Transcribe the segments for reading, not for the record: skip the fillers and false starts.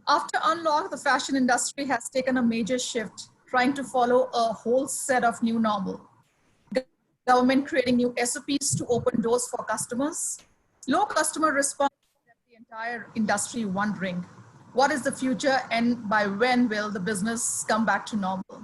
After unlock, the fashion industry has taken a major shift, trying to follow a whole set of new normal. Government creating new SOPs to open doors for customers. Low customer response left the entire industry wondering, what is the future and by when will the business come back to normal?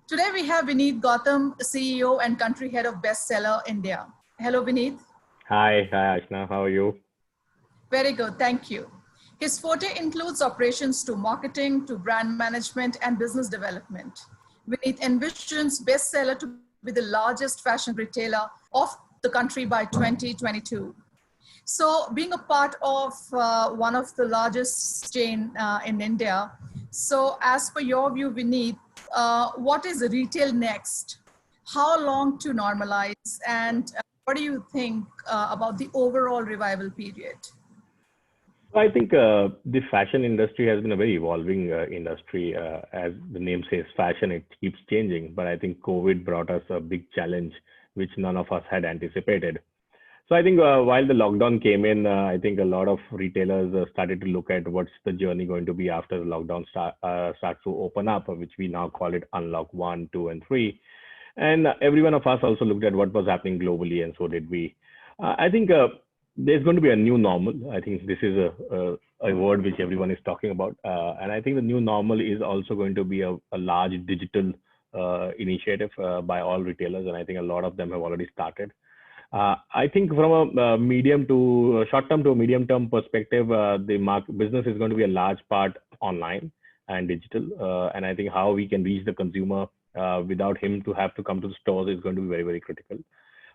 Today we have Vineet Gautam, CEO and country head of Bestseller India. Hello, Vineet. Hi, Ashna. How are you? Very good, thank you. His forte includes operations to marketing, to brand management and business development. Vineet envisions Bestseller to be the largest fashion retailer of the country by 2022. So being a part of one of the largest chain in India, so as per your view, Vineet, what is retail next? How long to normalize? And what do you think about the overall revival period? I think the fashion industry has been a very evolving industry. As the name says, fashion, it keeps changing. But I think COVID brought us a big challenge, which none of us had anticipated. So I think while the lockdown came in, I think a lot of retailers started to look at what's the journey going to be after the lockdown starts to open up, which we now call it unlock 1, 2, and 3. And every one of us also looked at what was happening globally, and so did we. I think there's going to be a new normal. I think this is a word which everyone is talking about. And I think the new normal is also going to be a large digital initiative by all retailers. And I think a lot of them have already started. I think from a medium to short-term to a medium-term perspective, the business is going to be a large part online and digital. And I think how we can reach the consumer without him to have to come to the stores is going to be very, very critical.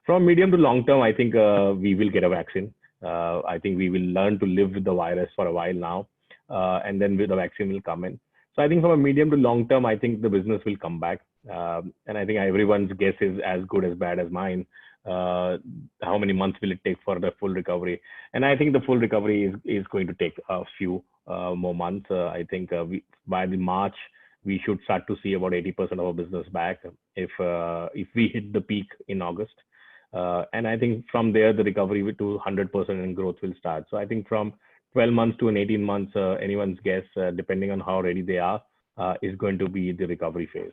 From medium to long term, I think we will get a vaccine. I think we will learn to live with the virus for a while now, and then the vaccine will come in. So I think from a medium to long term, I think the business will come back. And I think everyone's guess is as good as bad as mine. How many months will it take for the full recovery? And I think the full recovery is going to take a few more months. I think by the March, we should start to see about 80% of our business back if we hit the peak in August. And I think from there, the recovery to 100% in growth will start. So I think from 12 months to an 18 months, anyone's guess, depending on how ready they are, is going to be the recovery phase.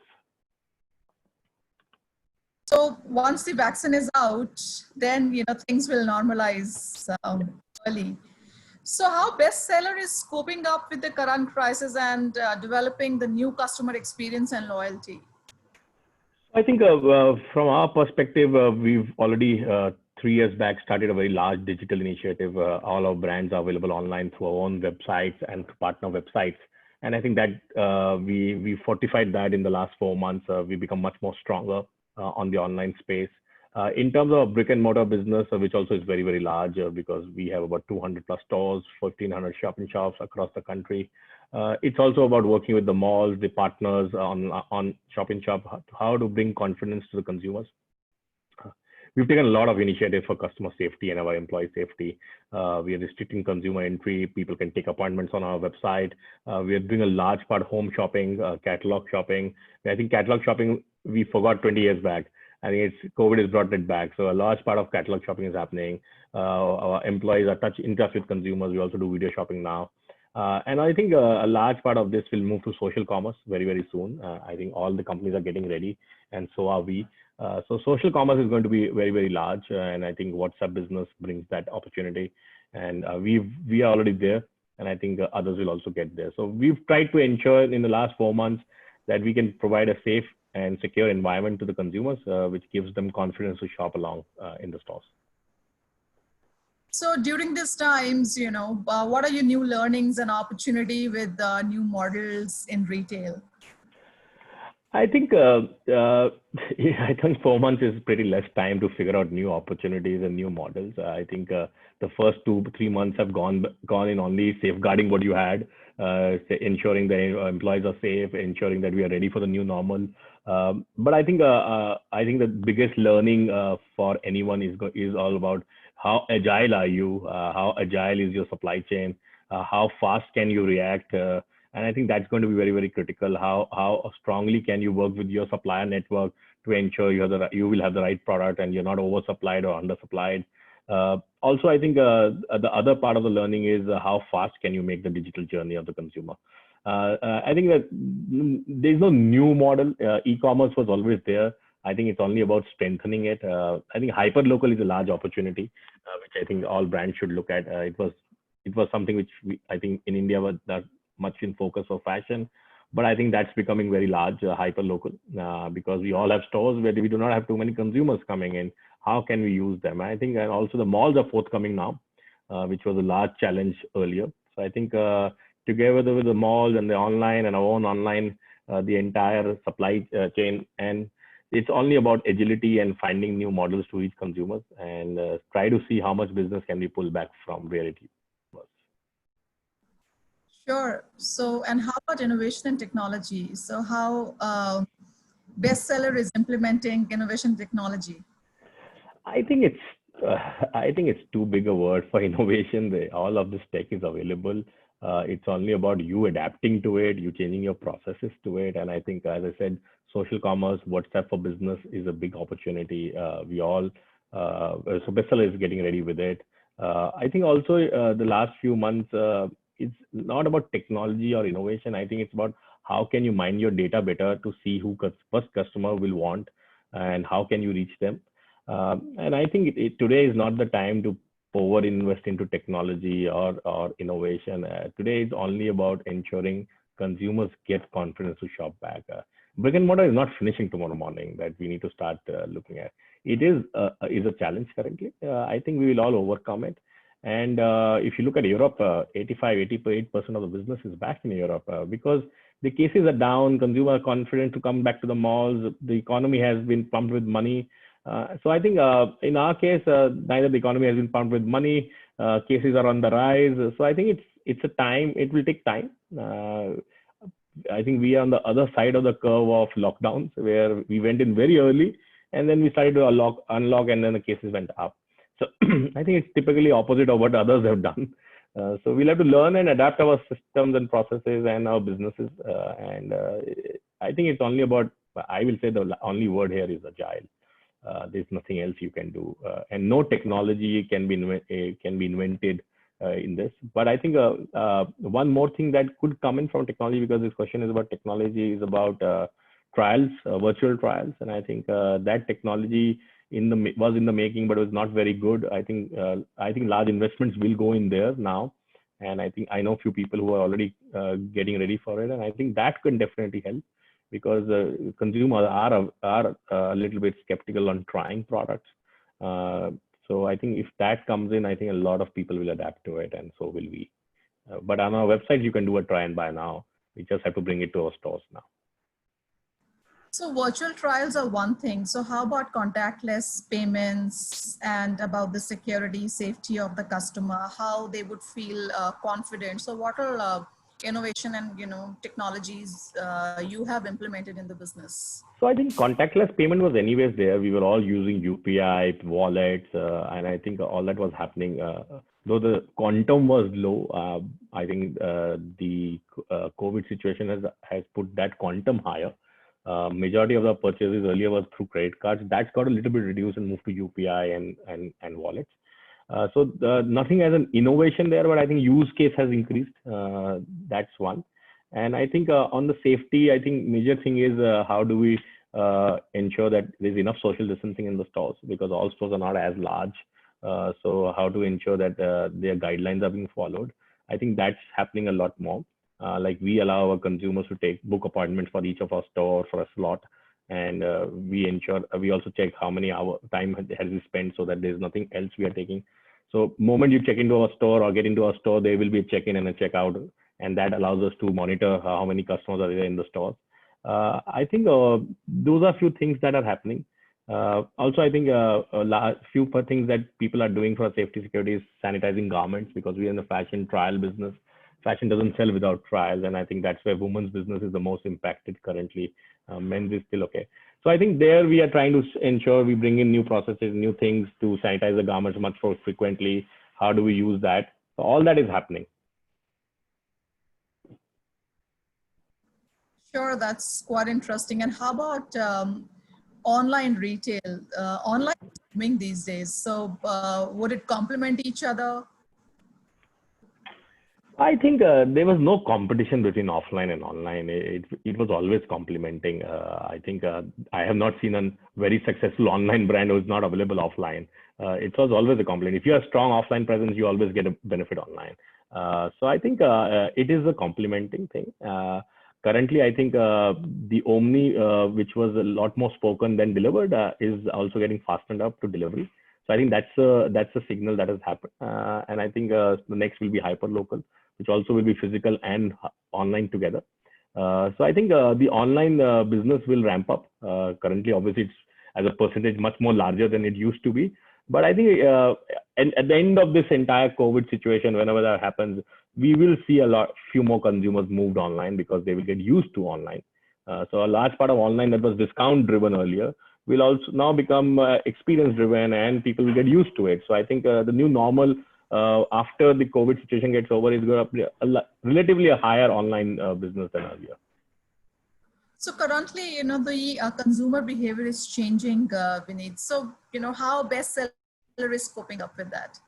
So once the vaccine is out, then things will normalize early. So how Bestseller is coping up with the current crisis and developing the new customer experience and loyalty? I think from our perspective, we've already 3 years back started a very large digital initiative. All our brands are available online through our own websites and partner websites. And I think that we fortified that in the last 4 months. We become much more stronger on the online space. In terms of brick and mortar business, which also is very, very large because we have about 200 plus stores, 1,400 shopping shops across the country. It's also about working with the malls, the partners on shopping shop, how to bring confidence to the consumers. We've taken a lot of initiative for customer safety and our employee safety. We are restricting consumer entry. People can take appointments on our website. We are doing a large part home shopping, catalog shopping. I think catalog shopping, we forgot 20 years back. I think COVID has brought it back. So a large part of catalog shopping is happening. Our employees are in touch with consumers. We also do video shopping now. And I think a large part of this will move to social commerce very, very soon. I think all the companies are getting ready, and so are we. So social commerce is going to be very, very large. And I think WhatsApp business brings that opportunity. And we are already there. And I think others will also get there. So we've tried to ensure in the last 4 months that we can provide a safe and secure environment to the consumers, which gives them confidence to shop along in the stores. So during these times, what are your new learnings and opportunity with new models in retail? I think I think 4 months is pretty less time to figure out new opportunities and new models. I think the first 2 to 3 months have gone in only safeguarding what you had, ensuring the employees are safe, ensuring that we are ready for the new normal. But I think the biggest learning for anyone is all about how agile are you, how agile is your supply chain, how fast can you react. And I think that's going to be very, very critical. How strongly can you work with your supplier network to ensure you will have the right product and you're not oversupplied or undersupplied. Also, I think the other part of the learning is how fast can you make the digital journey of the consumer. I think that there's no new model. E-commerce was always there. I think it's only about strengthening it. I think hyper-local is a large opportunity, which I think all brands should look at. It was something which I think in India was not much in focus for fashion, but I think that's becoming very large, hyper-local, because we all have stores where we do not have too many consumers coming in. How can we use them? I think, and also the malls are forthcoming now, which was a large challenge earlier. So I think together with the malls and the online and our own online, the entire supply chain, and it's only about agility and finding new models to reach consumers and try to see how much business can be pulled back from reality. Sure. So, and how about innovation and technology? So how Bestseller is implementing innovation technology? I think it's I think it's too big a word for innovation. All of this tech is available. It's only about you adapting to it, you changing your processes to it. And I think, as I said, social commerce, WhatsApp for business is a big opportunity. We all so Bestseller is getting ready with it. I think also the last few months, it's not about technology or innovation. I think it's about how can you mine your data better to see who first customer will want and how can you reach them. And I think today is not the time to over invest into technology or innovation. Today is only about ensuring consumers get confidence to shop back. Brick and mortar is not finishing tomorrow morning that we need to start looking at. It is a challenge currently. I think we will all overcome it. And if you look at Europe, 88% of the business is back in Europe because the cases are down, consumer are confident to come back to the malls, the economy has been pumped with money. So I think in our case, neither the economy has been pumped with money, cases are on the rise. So I think it's a time, it will take time. I think we are on the other side of the curve of lockdowns where we went in very early and then we started to unlock and then the cases went up. So I think it's typically opposite of what others have done. So we'll have to learn and adapt our systems and processes and our businesses. And I think it's only about, I will say the only word here is agile. There's nothing else you can do. And no technology can be invented in this. But I think one more thing that could come in from technology, because this question is about technology, is about trials, virtual trials. And I think that technology was in the making, but it was not very good. I think large investments will go in there now. And I think I know a few people who are already getting ready for it. And I think that can definitely help because consumers are a little bit skeptical on trying products. So I think if that comes in, I think a lot of people will adapt to it, and so will we. But on our website, you can do a try and buy now. We just have to bring it to our stores now. So virtual trials are one thing. So how about contactless payments and about the security, safety of the customer, how they would feel confident? So what are innovation and technologies you have implemented in the business? So I think contactless payment was anyways there. We were all using UPI wallets, and I think all that was happening. Though the quantum was low, I think the COVID situation has put that quantum higher. Majority of the purchases earlier was through credit cards. That's got a little bit reduced and moved to UPI and wallets. So nothing as an innovation there, but I think use case has increased. That's one. And I think on the safety, I think major thing is how do we ensure that there's enough social distancing in the stores, because all stores are not as large. So how to ensure that their guidelines are being followed. I think that's happening a lot more. Like we allow our consumers to book appointments for each of our store for a slot. And we also check how many time has we spent so that there's nothing else we are taking. So moment you check into our store or get into our store, there will be a check-in and a check-out. And that allows us to monitor how many customers are there in the stores. I think those are a few things that are happening. Also, I think a few things that people are doing for safety security is sanitizing garments, because we are in the fashion trial business. Fashion doesn't sell without trials. And I think that's where women's business is the most impacted currently. Men's is still okay. So I think there we are trying to ensure we bring in new processes, new things to sanitize the garments much more frequently. How do we use that? So all that is happening. Sure, that's quite interesting. And how about online retail? Online doing these days. So would it complement each other? I think there was no competition between offline and online. It was always complementing. I think I have not seen a very successful online brand who is not available offline. It was always a complement. If you have strong offline presence, you always get a benefit online. So I think it is a complementing thing. Currently, I think the Omni, which was a lot more spoken than delivered, is also getting fastened up to delivery. So I think that's a signal that has happened. And I think the next will be hyper local, which also will be physical and online together. So I think the online business will ramp up. Currently, obviously, it's as a percentage much more larger than it used to be. But I think and at the end of this entire COVID situation, whenever that happens, we will see few more consumers moved online because they will get used to online. So a large part of online that was discount driven earlier will also now become experience driven, and people will get used to it. So I think the new normal after the COVID situation gets over is going to be relatively a higher online business than earlier. So currently, the consumer behavior is changing, Vineet. So, how Bestseller is coping up with that?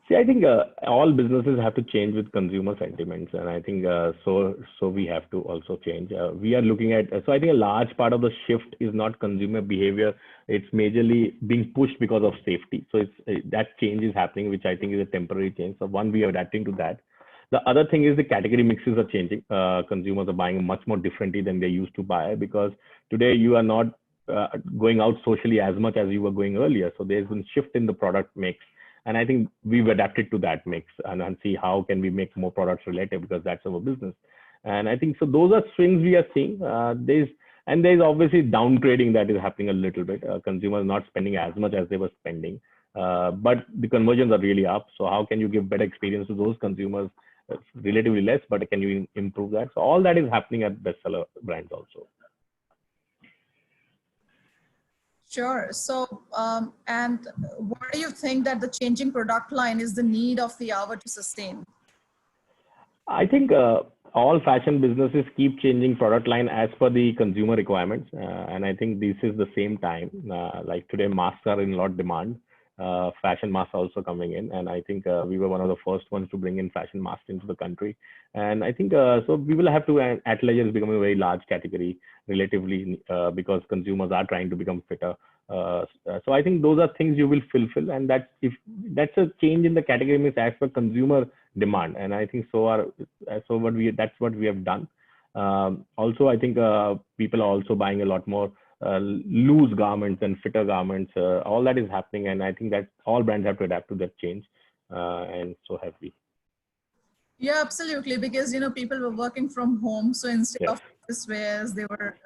See, I think all businesses have to change with consumer sentiments, and I think so we have to also change. We are looking at, so I think a large part of the shift is not consumer behavior; it's majorly being pushed because of safety. So that change is happening, which I think is a temporary change. So one, we are adapting to that. The other thing is the category mixes are changing. Consumers are buying much more differently than they used to buy, because today you are not going out socially as much as you were going earlier. So there's been shift in the product mix. And I think we've adapted to that mix and see how can we make more products relative, because that's our business. And I think so those are swings we are seeing. There's obviously downtrading that is happening a little bit. Consumers not spending as much as they were spending, but the conversions are really up. So how can you give better experience to those consumers? Relatively less, but can you improve that? So all that is happening at bestseller brands also. Sure. So, and what do you think that the changing product line is the need of the hour to sustain? I think all fashion businesses keep changing product line as per the consumer requirements. And I think this is the same time, like today masks are in a lot of demand. Fashion masks also coming in, and I think we were one of the first ones to bring in fashion masks into the country. And I think so we will have to, athleisure is becoming a very large category relatively, because consumers are trying to become fitter. So I think those are things you will fulfill, and that's a change in the category mix as per consumer demand. And I think that's what we have done. Also, I think people are also buying a lot more loose garments and fitter garments. All that is happening, and I think that all brands have to adapt to that change, and so have we. Yeah, absolutely, because people were working from home, so instead Yes. of office wears, they were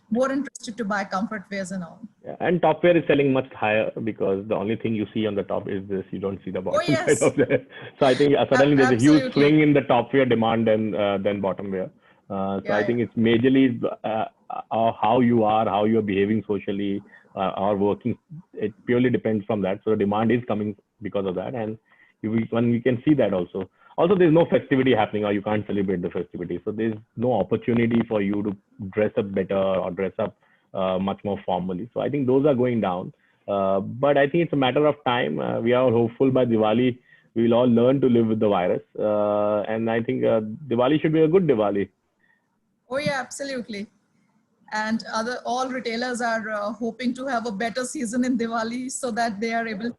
more interested to buy comfort wears and all. Yeah. And top wear is selling much higher because the only thing you see on the top is this. You don't see the bottom yes. side of it. So I think suddenly there's a huge Absolutely. swing in the top wear demand than bottom wear. So Yeah, I think it's majorly how you are, how you're behaving socially, or working. It purely depends from that. So the demand is coming because of that, and when we can see that also. Also, there's no festivity happening, or you can't celebrate the festivity. So there's no opportunity for you to dress up better or dress up much more formally. So I think those are going down. But I think it's a matter of time. We are hopeful by Diwali, we will all learn to live with the virus. And I think Diwali should be a good Diwali. Oh yeah, absolutely. And all retailers are hoping to have a better season in Diwali so that they are able to,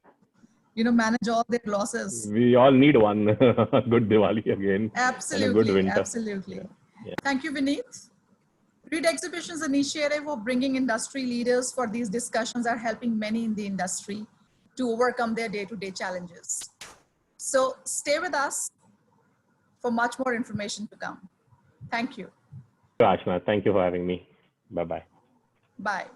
manage all their losses. We all need one good Diwali again, and a good Absolutely, winter. absolutely. Yeah. Yeah. Thank you, Vineet. Read Exhibitions initiative of bringing industry leaders for these discussions are helping many in the industry to overcome their day-to-day challenges. So stay with us for much more information to come. Thank you. Ashna, thank you for having me. Bye-bye. Bye.